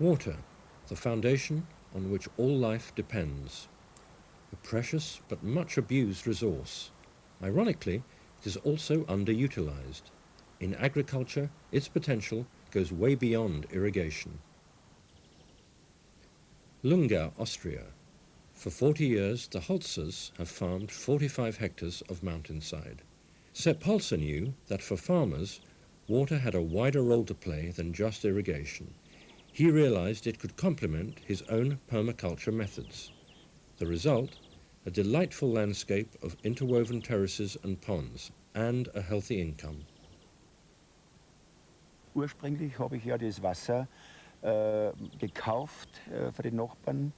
Water, the foundation on which all life depends. A precious but much abused resource. Ironically, it is also underutilized. In agriculture, its potential goes way beyond irrigation. Lungau, Austria. For 40 years, the Holzers have farmed 45 hectares of mountainside. Sepp Holzer knew that for farmers, water had a wider role to play than just irrigation. He realized it could complement his own permaculture methods. The result? A delightful landscape of interwoven terraces and ponds, and a healthy income. Ursprünglich habe ich ja das Wasser gekauft von den Nachbarn,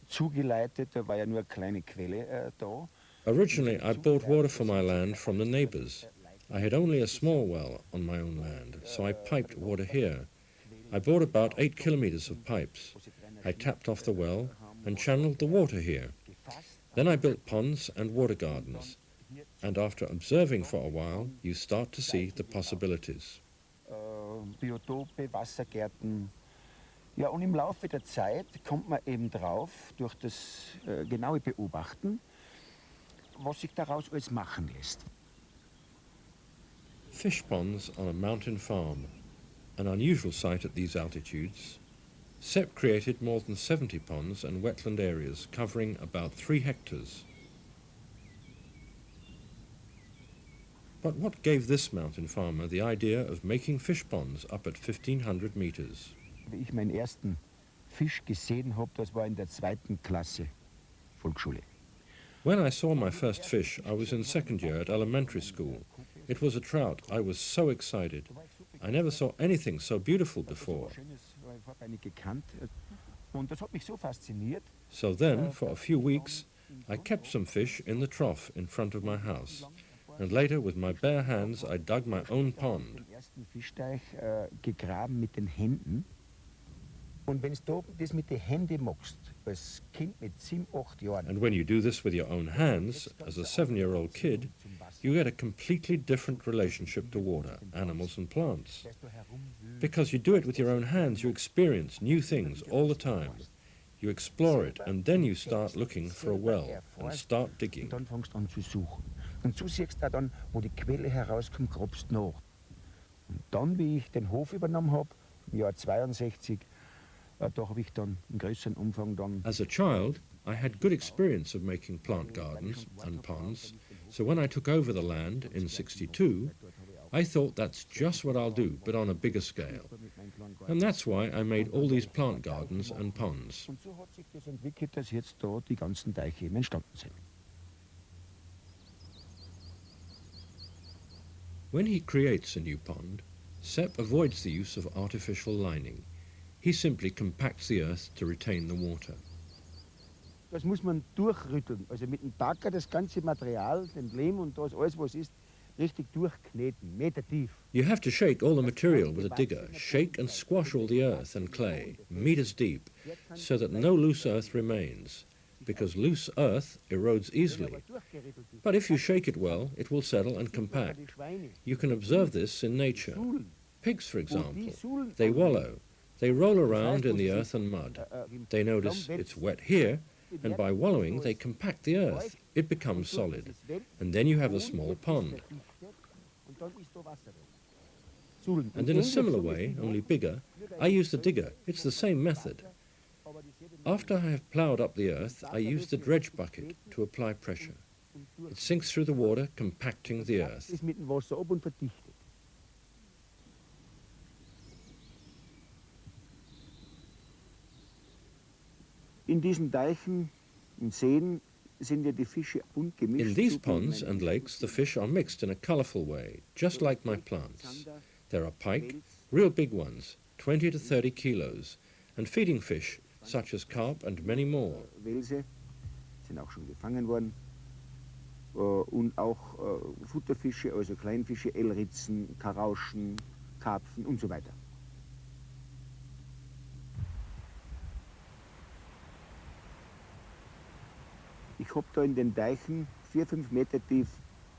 zugeleitet, da war ja nur eine kleine Quelle da. Originally, I bought water for my land from the neighbors. I had only a small well on my own land, so I piped water here. I bought about 8 kilometers of pipes. I tapped off the well and channeled the water here. Then I built ponds and water gardens. And after observing for a while, you start to see the possibilities. Biotope, Wassergärten. Ja, und im Laufe der Zeit kommt man eben drauf, durch das genaue Beobachten, was sich daraus alles machen lässt. Fish ponds on a mountain farm, an unusual sight at these altitudes. Sepp created more than 70 ponds and wetland areas covering about 3 hectares. But what gave this mountain farmer the idea of making fish ponds up at 1,500 meters? Wie ich meinen ersten Fisch gesehen habe, das war in der 2. Klasse Volksschule. When I saw my first fish, I was in second year at elementary school. It was a trout. I was so excited. I never saw anything so beautiful before. So then, for a few weeks, I kept some fish in the trough in front of my house. And later, with my bare hands, I dug my own pond. Und wenn du das mit den Händen machst, als Kind mit 7, 8 Jahren. And when you do this with your own hands, as a 7-year-old kid, you get a completely different relationship to water, animals and plants. Because you do it with your own hands, you experience new things all the time. You explore it, and then you start looking for a well and start digging. Und dann fängst du an zu suchen. Und so siehst du dann, wo die Quelle herauskommt, grabst nach. Und dann, wie ich den Hof übernommen habe, im Jahr 62, da habe ich dann im größeren Umfang dann... As a child, I had good experience of making plant gardens and ponds, so when I took over the land in '62, I thought that's just what I'll do, but on a bigger scale. And that's why I made all these plant gardens and ponds. Und so hat sich das entwickelt, dass jetzt da die ganzen Teiche eben entstanden sind. When he creates a new pond, Sepp avoids the use of artificial lining. He simply compacts the earth to retain the water. Das muss man durchrütteln, also mit dem Bagger das ganze Material, den Lehm und das alles, was ist, richtig durchkneten, metertief. You have to shake all the material with a digger, shake and squash all the earth and clay, meters deep, so that no loose earth remains, because loose earth erodes easily. But if you shake it well, it will settle and compact. You can observe this in nature. Pigs, for example, they wallow. They roll around in the earth and mud. They notice it's wet here, and by wallowing they compact the earth. It becomes solid. And then you have a small pond. And in a similar way, only bigger, I use the digger. It's the same method. After I have ploughed up the earth, I use the dredge bucket to apply pressure. It sinks through the water, compacting the earth. In diesen Teichen und Seen sind ja die Fische bunt gemischt. In these ponds and lakes, the fish are mixed in a colorful way, just like my plants. There are pike, real big ones, 20 to 30 kilos, and feeding fish, such as carp and many more. Welse sind auch schon gefangen worden. Und auch Futterfische, also Kleinfische, Elritzen, Karauschen, Karpfen und so weiter. Ich habe da in den Teichen 4-5 Meter tief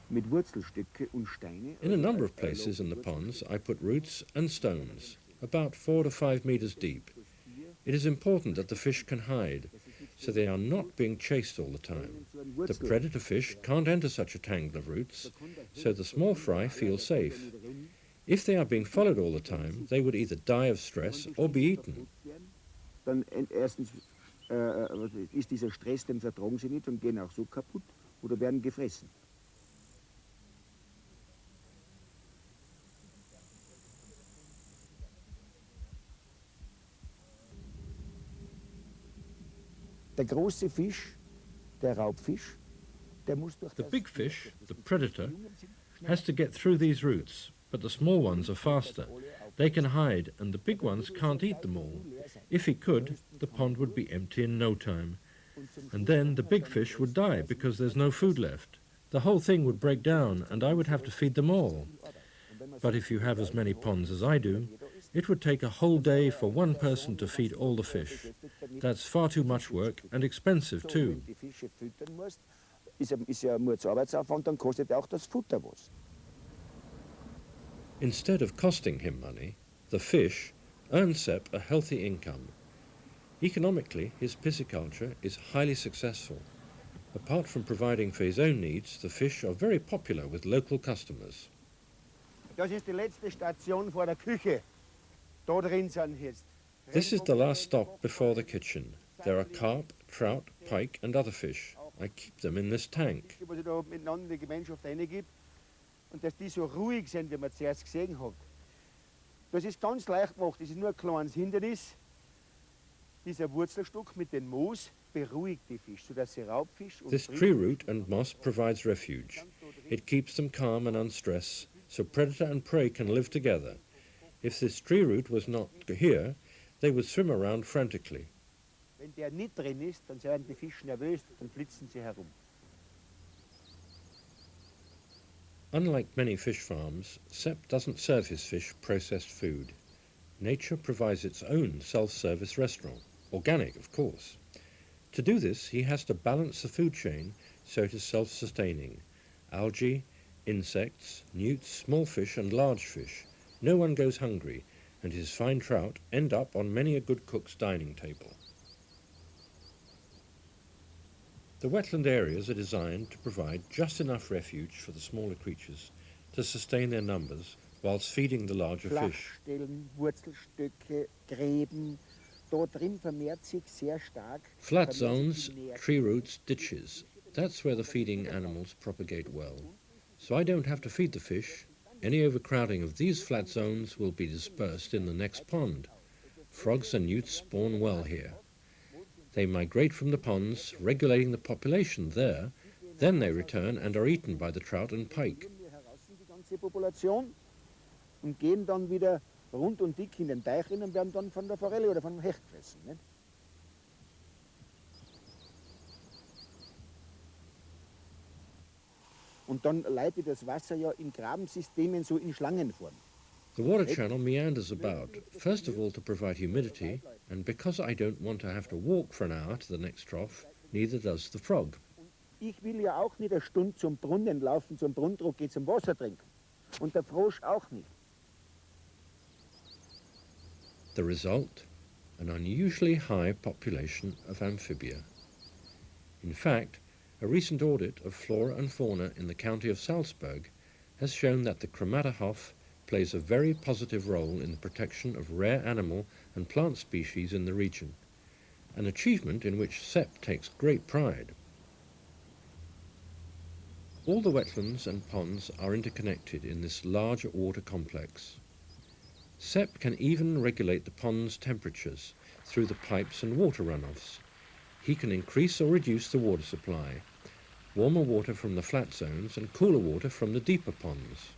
mit Wurzelstöcke und Steine. In a number of places in the ponds, I put roots and stones, about 4 to 5 meters deep. It is important that the fish can hide, so they are not being chased all the time. The predator fish can't enter such a tangle of roots, so the small fry feels safe. If they are being followed all the time, they would either die of stress or be eaten. Dann erstens ist dieser Stress, den vertragen sie nicht und gehen auch so kaputt oder werden gefressen. Der große Fisch, der Raubfisch, der muss durch The das big fish, the predator, has to get through these roots, but the small ones are faster. They can hide, and the big ones can't eat them all. If he could, the pond would be empty in no time. And then the big fish would die because there's no food left. The whole thing would break down, and I would have to feed them all. But if you have as many ponds as I do, it would take a whole day for one person to feed all the fish. That's far too much work and expensive too. die Fische füttern musst, ist ja ein Arbeitsaufwand, dann kostet auch das Futter was. Instead of costing him money, the fish earn Sepp a healthy income. Economically, his pisciculture is highly successful. Apart from providing for his own needs, the fish are very popular with local customers. Das ist die letzte Station vor der Küche. Da drin sind jetzt. This is the last stop before the kitchen. There are carp, trout, pike and other fish. I keep them in this tank. Was ich da miteinander in die Gemeinschaft reingibt und dass die so ruhig sind, wie man zuerst gesehen hat. Das ist ganz leicht gemacht. Das ist nur ein kleines Hindernis. Dieser Wurzelstock mit dem Moos beruhigt die Fische, sodass sie Raubfisch und This tree root and moss provides refuge. It keeps them calm and unstressed, so predator and prey can live together. If this tree root was not here, they would swim around frantically. wenn der nicht drin ist, dann werden die Fische nervös, dann flitzen sie herum. Unlike many fish farms, Sepp doesn't serve his fish processed food. Nature provides its own self-service restaurant, organic of course. To do this, he has to balance the food chain so it is self-sustaining. Algae, insects, newts, small fish and large fish. No one goes hungry, and his fine trout end up on many a good cook's dining table. The wetland areas are designed to provide just enough refuge for the smaller creatures to sustain their numbers whilst feeding the larger fish. Flachstellen, Wurzelstöcke, Gräben. Da drin vermehrt sich sehr stark. Flat zones, tree roots, ditches. That's where the feeding animals propagate well. So I don't have to feed the fish. Any overcrowding of these flat zones will be dispersed in the next pond. Frogs and newts spawn well here. They migrate from the ponds, regulating the population there. Then they return and are eaten by the trout and pike. Die ganze Population und gehen dann wieder rund und dick in den Teich rein und werden dann von der Forelle oder vom Hecht gefressen. Nicht? Und dann leitet das Wasser ja in Grabensystemen so in Schlangenform. The water channel meanders about, first of all to provide humidity, and because I don't want to have to walk for an hour to the next trough, neither does the frog. Ich will ja auch nicht eine Stunde zum Brunnen laufen, zum Brunnendruck gehen, zum Wasser trinken. Und der Frosch auch nicht. The result? An unusually high population of amphibia. In fact, a recent audit of flora and fauna in the county of Salzburg has shown that the Chromatohof plays a very positive role in the protection of rare animal and plant species in the region, an achievement in which Sepp takes great pride. All the wetlands and ponds are interconnected in this large water complex. Sepp can even regulate the pond's temperatures through the pipes and water runoffs. He can increase or reduce the water supply, warmer water from the flat zones and cooler water from the deeper ponds.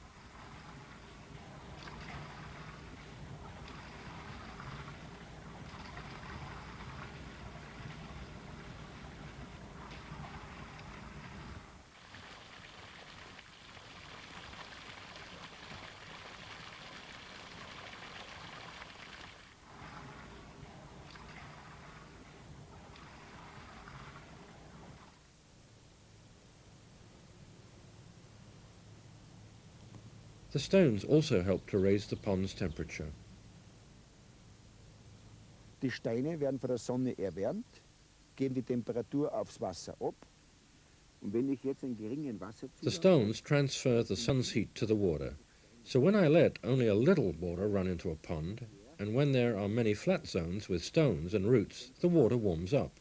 The stones also help to raise the pond's temperature. Die Steine werden von der Sonne erwärmt, geben die Temperatur aufs Wasser ab. Und wenn ich jetzt einen geringen Wasserzulauf... The stones transfer the sun's heat to the water. So when I let only a little water run into a pond, and when there are many flat zones with stones and roots, the water warms up.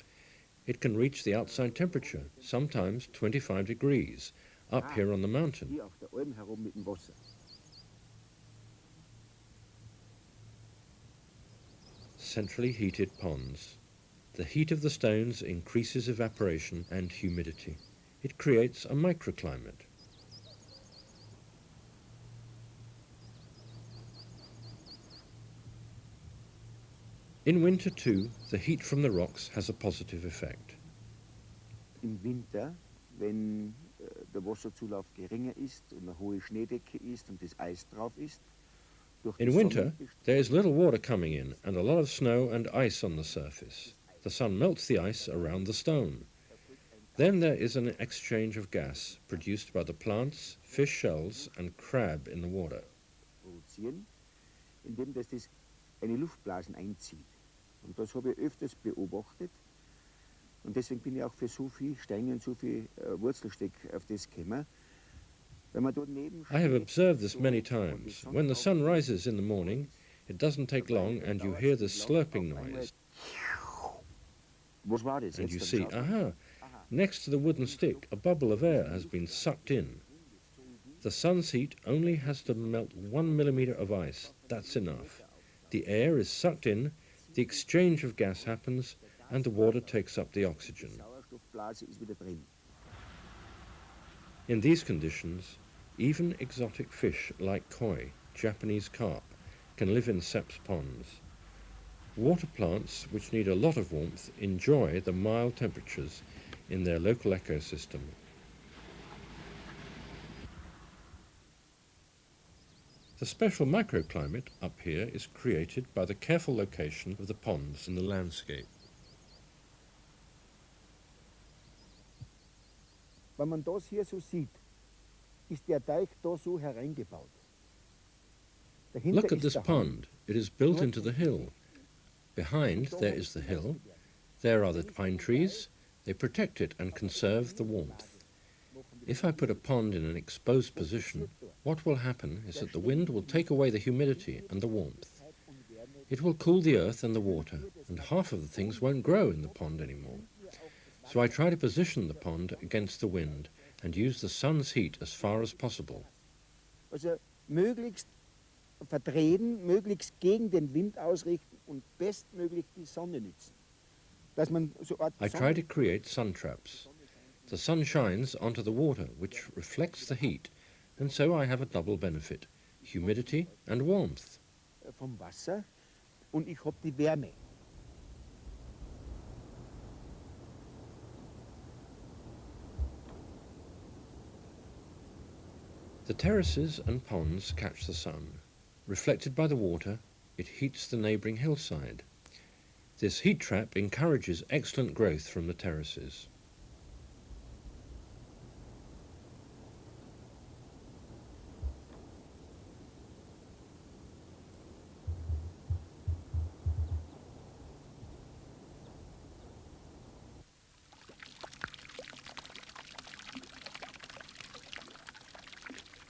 It can reach the outside temperature, sometimes 25 degrees, up here on the mountain. Hier auf der Alm herum mit dem Wasser. Centrally heated ponds. The heat of the stones increases evaporation and humidity. It creates a microclimate. In winter too, the heat from the rocks has a positive effect. Im Winter, wenn der Wasserzulauf geringer ist und eine hohe Schneedecke ist und das Eis drauf ist, durch die In winter, Sonne- there is little water coming in and a lot of snow and ice on the surface. The sun melts the ice around the stone. Then there is an exchange of gas produced by the plants, fish shells and crab in the water. produzieren, indem das eine Luftblasen einzieht. Und das habe ich öfters beobachtet. Und deswegen bin ich auch für so viel Steine und so viel Wurzelsteck auf das gekommen. Wenn man dort neben I have steht, observed this so many von die times. Sonne When the sun aufgeht, rises in the morning, it doesn't take long and you hear this slurping noise. Was war das? And Jetzt you dann see, schaut man. aha, next to the wooden stick, a bubble of air has been sucked in. The sun's heat only has to melt 1 millimeter of ice. That's enough. The air is sucked in, the exchange of gas happens, and the water takes up the oxygen. Die Sauerstoffblase ist wieder drin. In these conditions, even exotic fish like koi, Japanese carp, can live in Sepp's ponds. Water plants, which need a lot of warmth, enjoy the mild temperatures in their local ecosystem. The special microclimate up here is created by the careful location of the ponds in the landscape. Wenn man das hier so sieht, ist der Teich da so hereingebaut. Dahinter Look at ist this der Hang. pond. It is built into the hill. Behind, there is the hill. There are the pine trees. They protect it and conserve the warmth. If I put a pond in an exposed position, what will happen is that the wind will take away the humidity and the warmth. It will cool the earth and the water, and half of the things won't grow in the pond anymore. So I try to position the pond against the wind and use the sun's heat as far as possible. Also möglichst verdrehen, möglichst gegen den Wind ausrichten und bestmöglich die Sonne nützen. Dass man so Art I try to create sun traps. The sun shines onto the water, which reflects the heat, and so I have a double benefit, humidity and warmth. vom Wasser und ich habe die Wärme. The terraces and ponds catch the sun. Reflected by the water, it heats the neighbouring hillside. This heat trap encourages excellent growth from the terraces.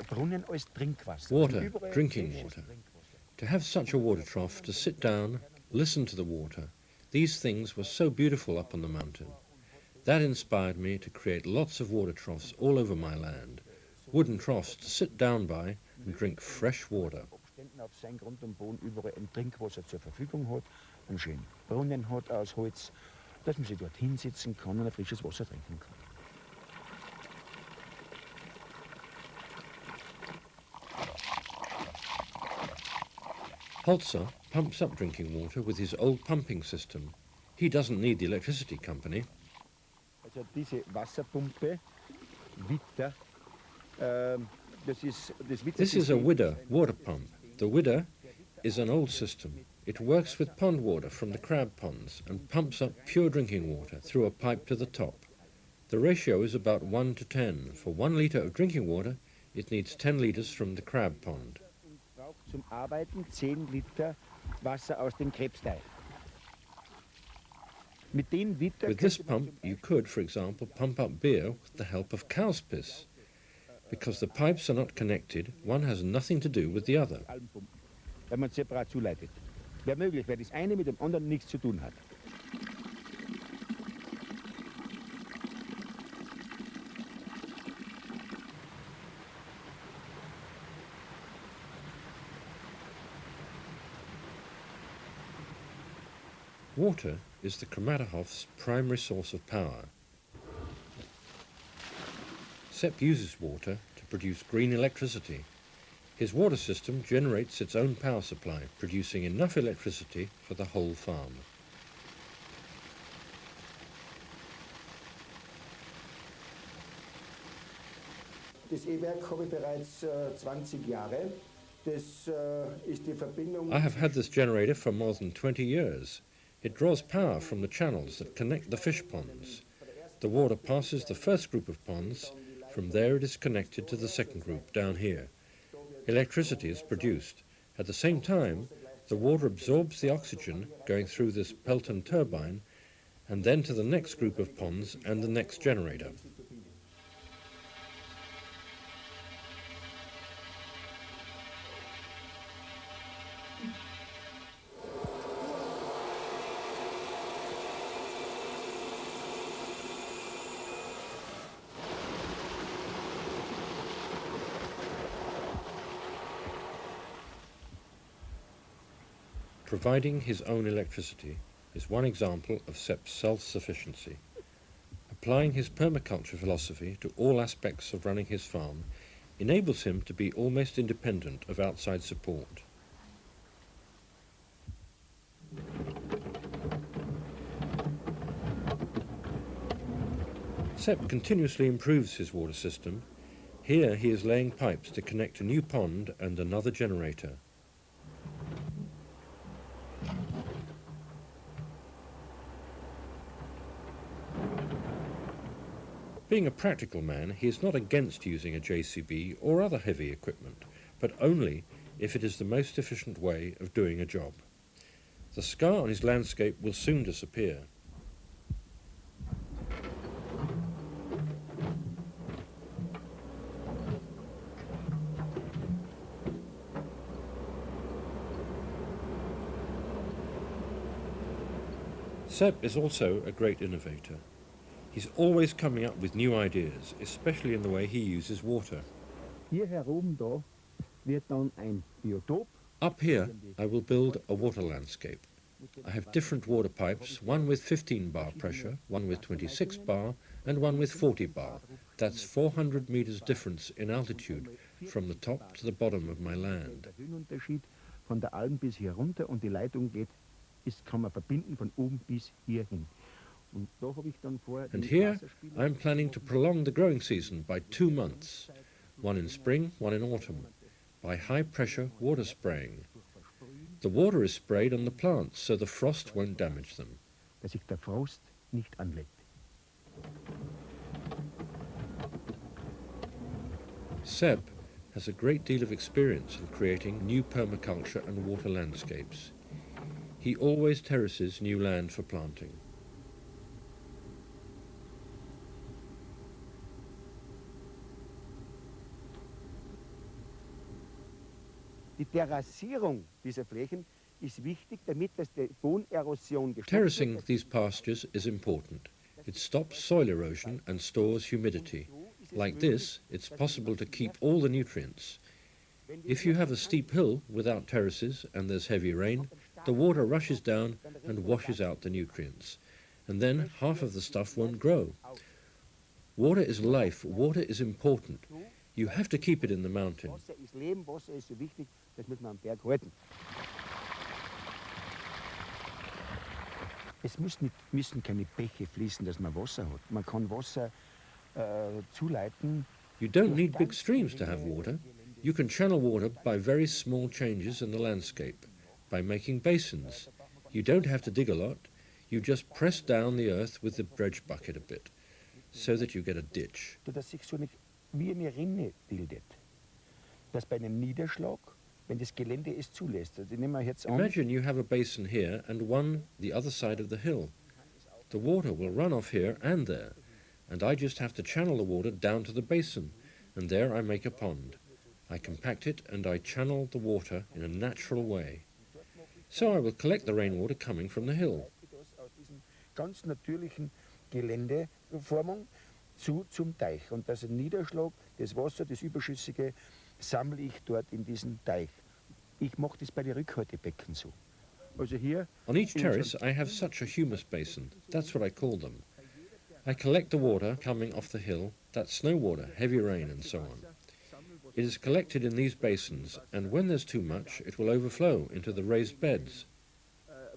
Brunnen als Trinkwasser. Water, Und überall drinking frisches water. Trinkwasser. To have such a water trough, to sit down, listen to the water, these things were so beautiful up on the mountain. That inspired me to create lots of water troughs all over my land, wooden troughs to sit down by and drink fresh water. Abständen auf seinem Grund und Boden überall ein Trinkwasser zur Verfügung hat, einen schönen Brunnen hat aus Holz, dass man sich dort hinsetzen kann und ein frisches Wasser trinken kann. Holzer pumps up drinking water with his old pumping system. He doesn't need the electricity company. Also diese Wasserpumpe, Witter, das Witter This is a widder water pump. The widder is an old system. It works with pond water from the crab ponds and pumps up pure drinking water through a pipe to the top. The ratio is about 1 to 10. For 1 litre of drinking water, it needs 10 litres from the crab pond. braucht zum Arbeiten 10 Liter Wasser aus dem Krebsteich. With this pump, you could, for example, pump up beer with the help of cow's piss. Because the pipes are not connected, one has nothing to do with the other. Wenn man separat zuleitet. Wäre möglich, weil das eine mit dem anderen nichts zu tun hat. Water is the Kramatohov's primary source of power. Sepp uses water to produce green electricity. His water system generates its own power supply, producing enough electricity for the whole farm. Das E-Werk habe ich bereits 20 Jahre. Das ist die Verbindung. I have had this generator for more than 20 years. It draws power from the channels that connect the fish ponds. The water passes the first group of ponds. From there it is connected to the second group down here. Electricity is produced. At the same time, the water absorbs the oxygen going through this Pelton turbine and then to the next group of ponds and the next generator. Providing his own electricity is one example of Sepp's self-sufficiency. Applying his permaculture philosophy to all aspects of running his farm enables him to be almost independent of outside support. Sepp continuously improves his water system. Here he is laying pipes to connect a new pond and another generator. Being a practical man, he is not against using a JCB or other heavy equipment, but only if it is the most efficient way of doing a job. The scar on his landscape will soon disappear. Sepp is also a great innovator. He's always coming up with new ideas, especially in the way he uses water. Hier herum da wird dann ein Biotop. Up here, I will build a water landscape. I have different water pipes, one with 15 bar pressure, one with 26 bar, and one with 40 bar. That's 400 meters difference in altitude from the top to the bottom of my land. Der Höhenunterschied von der Alm bis hier runter und die Leitung kann man verbinden von oben bis hier hin. And here I'm planning to prolong the growing season by 2 months, one in spring, one in autumn, by high-pressure water spraying. The water is sprayed on the plants so the frost won't damage them. Dass sich der Frost nicht anlegt. Sepp has a great deal of experience in creating new permaculture and water landscapes. He always terraces new land for planting. Die Terrassierung dieser Flächen ist wichtig, damit dass die Bodenerosion gestoppt Terracing wird. these pastures is important. It stops soil erosion and stores humidity. Like this, it's possible to keep all the nutrients. If you have a steep hill without terraces and there's heavy rain, the water rushes down and washes out the nutrients. And then half of the stuff won't grow. Water is life. Water is important. You have to keep it in the mountain. Wasser ist Leben, Wasser ist so wichtig, das muss man am Berg halten. Es müssen keine Bäche fließen, dass man Wasser hat. Man kann Wasser zuleiten. You don't need big streams to have water. You can channel water by very small changes in the landscape, by making basins. You don't have to dig a lot. You just press down the earth with the dredge bucket a bit, so that you get a ditch. Dass sich so wie eine Rinne bildet. Dass bei einem Niederschlag, wenn das Gelände es zulässt, also nehmen wir jetzt an, Imagine you have a basin here and one the other side of the hill. The water will run off here and there, and I just have to channel the water down to the basin, and there I make a pond. I compact it and I channel the water in a natural way. So I will collect the rainwater coming from the hill. Aus diesem ganz natürlichen Geländeformung zum Teich. Und das Niederschlag, das Wasser, das Überschüssige, sammle ich dort in diesen Teich. Ich mache das bei den Rückhaltebecken so. Also hier On each terrace I have such a humus basin. That's what I call them. I collect the water coming off the hill, that's snow water, heavy rain and so on. It is collected in these basins, and when there's too much, it will overflow into the raised beds.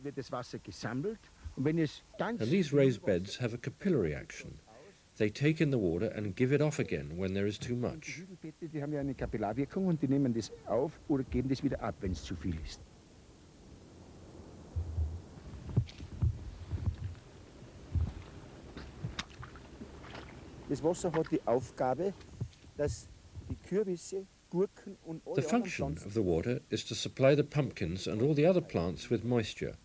wird das Wasser gesammelt. Und wenn es ganz And these raised beds have a capillary action. They take in the water and give it off again when there is too die much. Hügelbeete, die haben ja eine Kapillarwirkung und die nehmen das auf oder geben das wieder ab, wenn es zu viel ist. Das Wasser hat die Aufgabe, dass die Kürbisse, Gurken und alle The anderen function Pflanzen of the water is to supply the pumpkins and all the other plants with moisture.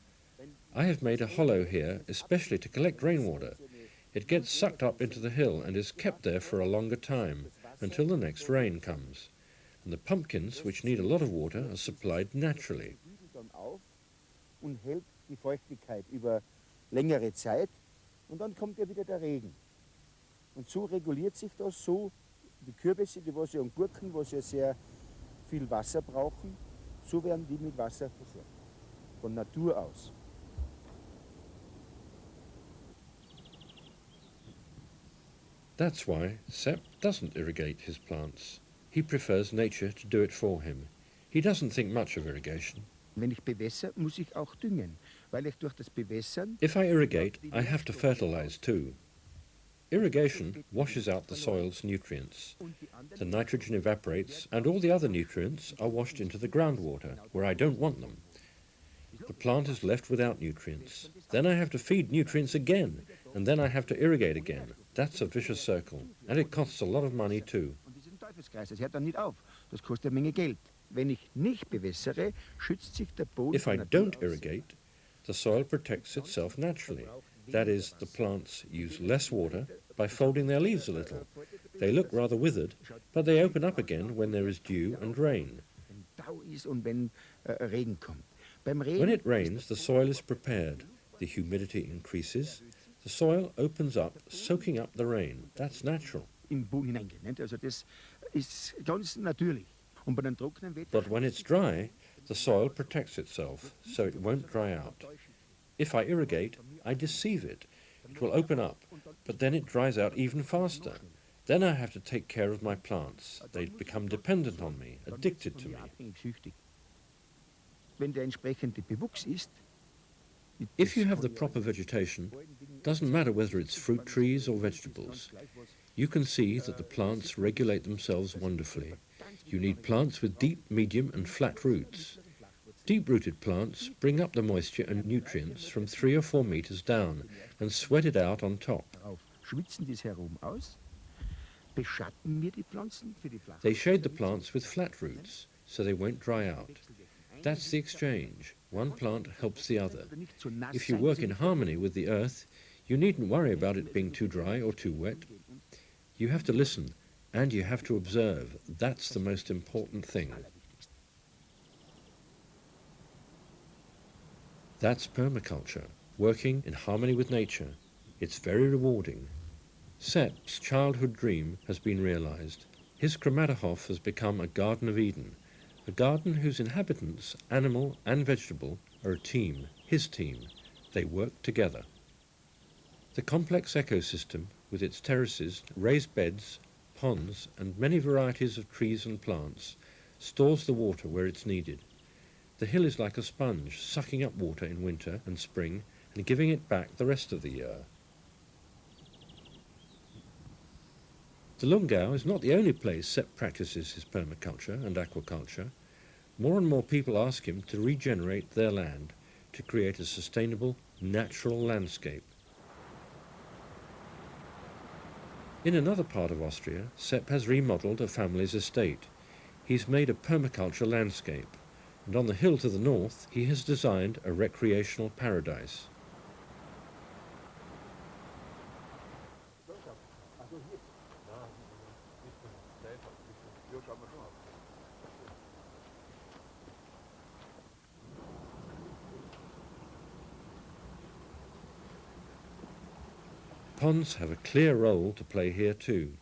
I have made a hollow here especially to collect rainwater. It gets sucked up into the hill and is kept there for a longer time, until the next rain comes. And the pumpkins, which need a lot of water, are supplied naturally. dann auf und hält die Feuchtigkeit über längere Zeit und dann kommt ja wieder der Regen. Und so reguliert sich das so, die Kürbisse, die was ja und Gurken, was ja sehr viel Wasser brauchen, so werden die mit Wasser versorgt. Von Natur aus. That's why Sepp doesn't irrigate his plants. He prefers nature to do it for him. He doesn't think much of irrigation. Wenn ich bewässer, muss ich auch düngen, weil ich durch das Bewässern If I irrigate, I have to fertilize too. Irrigation washes out the soil's nutrients. und die The anderen nitrogen evaporates and all the other nutrients are washed into the groundwater, where I don't want them. The plant is left without nutrients. Then I have to feed nutrients again, and then I have to irrigate again. That's a vicious circle, and it costs a lot of money too. und das ist ein Teufelskreis, das hört dann nicht auf. Das kostet eine Menge Geld. Wenn ich nicht bewässere, schützt sich der Boden If I von Natur don't aus. irrigate, the soil protects itself naturally. That is, the plants use less water by folding their leaves a little. They look rather withered, but they open up again when there is dew and rain. Wenn Tau ist und wenn Regen kommt. Beim Regen When it rains, the soil is prepared. The humidity increases. The soil opens up, soaking up the rain. That's natural. im Boden hineingehen. Nicht? Also das ist ganz natürlich. Und bei einem trockenen Wetter But when it's dry, the soil protects itself, so it won't dry out. If I irrigate, I deceive it. It will open up, but then it dries out even faster. Then I have to take care of my plants. They become dependent on me, addicted to me. abhängig, süchtig. Wenn der entsprechende Bewuchs ist, If you have the proper vegetation, doesn't matter whether it's fruit trees or vegetables, you can see that the plants regulate themselves wonderfully. You need plants with deep, medium and flat roots. Deep-rooted plants bring up the moisture and nutrients from 3 or 4 meters down and sweat it out on top. darauf schwitzen dies herum aus, beschatten wir die Pflanzen für die flachen. They shade the plants with flat roots, so they won't dry out. That's the exchange. One plant helps the other. Nicht zu nass If you sein, work dass in sie nicht harmony with the earth, you needn't worry about it being too dry or too wet. You have to listen, and you have to observe. That's the most important thing. That's permaculture, working in harmony with nature. It's very rewarding. Sepp's childhood dream has been realized. His Kramatohof has become a Garden of Eden, a garden whose inhabitants, animal and vegetable, are a team, his team. They work together. The complex ecosystem, with its terraces, raised beds, ponds, and many varieties of trees and plants, stores the water where it's needed. The hill is like a sponge, sucking up water in winter and spring and giving it back the rest of the year. The Lungau is not the only place Sepp practices his permaculture and aquaculture. More and more people ask him to regenerate their land, to create a sustainable, natural landscape. In another part of Austria, Sepp has remodeled a family's estate. He's made a permaculture landscape, and on the hill to the north he has designed a recreational paradise. Ponds have a clear role to play here too.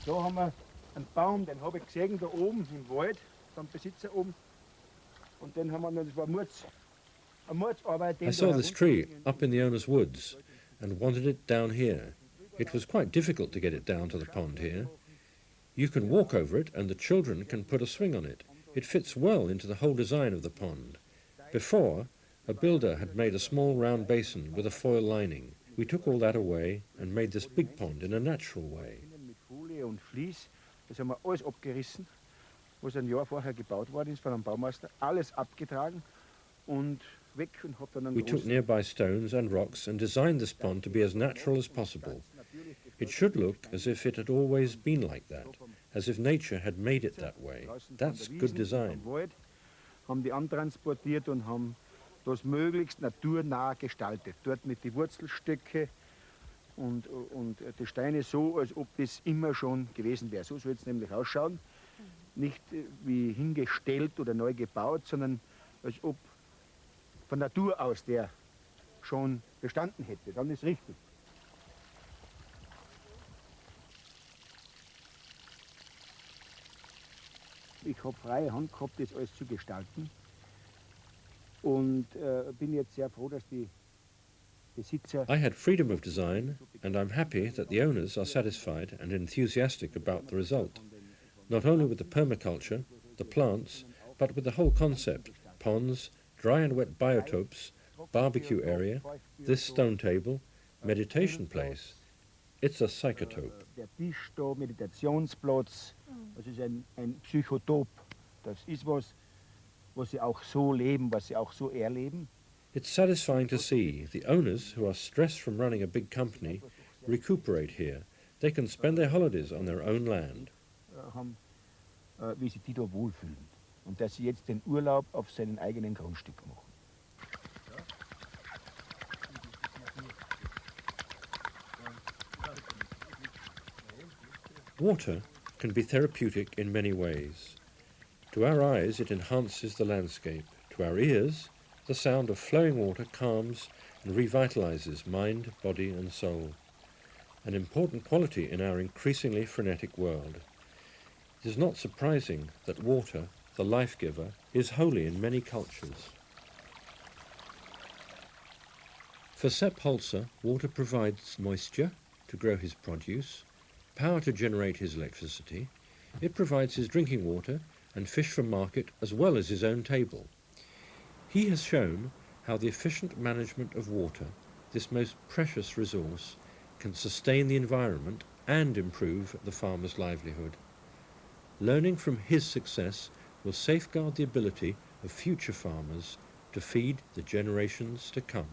Da haben wir einen Baum, den habe ich gesehen, da oben im Wald, beim Besitzer oben. Und den haben wir noch, das war eine Mordsarbeit. I saw this tree up in the owner's woods and wanted it down here. It was quite difficult to get it down to the pond here. You can walk over it and the children can put a swing on it. It fits well into the whole design of the pond. Before, a builder had made a small round basin with a foil lining. We took all that away and made this big pond in a natural way. Mit Folie und Vlies, das haben wir alles abgerissen, was ein Jahr vorher gebaut worden ist von einem Baumeister. Alles abgetragen und weg und habe dann einen We took nearby stones and rocks and designed this pond to be as natural as possible. It should look as if it had always been like that, as if nature had made it that way. That's good design. Haben die antransportiert und haben das möglichst naturnah gestaltet. Dort mit den Wurzelstöcke und die Steine so, als ob das immer schon gewesen wäre. So soll es nämlich ausschauen. Nicht wie hingestellt oder neu gebaut, sondern als ob von Natur aus der schon bestanden hätte. Dann ist richtig. Ich habe freie Hand gehabt, das alles zu gestalten. Und bin jetzt sehr froh, dass die Besitzer... I had freedom of design, and I'm happy that the owners are satisfied and enthusiastic about the result, not only with the permaculture, the plants, but with the whole concept: ponds, dry and wet biotopes, barbecue area, this stone table, meditation place. It's a psychotope. Der Tisch da, Meditationsplatz, das ist ein Psychotop. Das ist was sie auch so leben, was sie auch so erleben. It's satisfying to see the owners, who are stressed from running a big company, recuperate here. They can spend their holidays on their own land. Wie sich die da wohlfühlen. Und dass sie jetzt den Urlaub auf seinem eigenen Grundstück machen. Water can be therapeutic in many ways. To our eyes, it enhances the landscape. To our ears, the sound of flowing water calms and revitalizes mind, body and soul. An important quality in our increasingly frenetic world. It is not surprising that water, the life-giver, is holy in many cultures. For Sepp Holzer, water provides moisture to grow his produce, power to generate his electricity. It provides his drinking water and fish for market as well as his own table. He has shown how the efficient management of water, this most precious resource, can sustain the environment and improve the farmer's livelihood. Learning from his success will safeguard the ability of future farmers to feed the generations to come.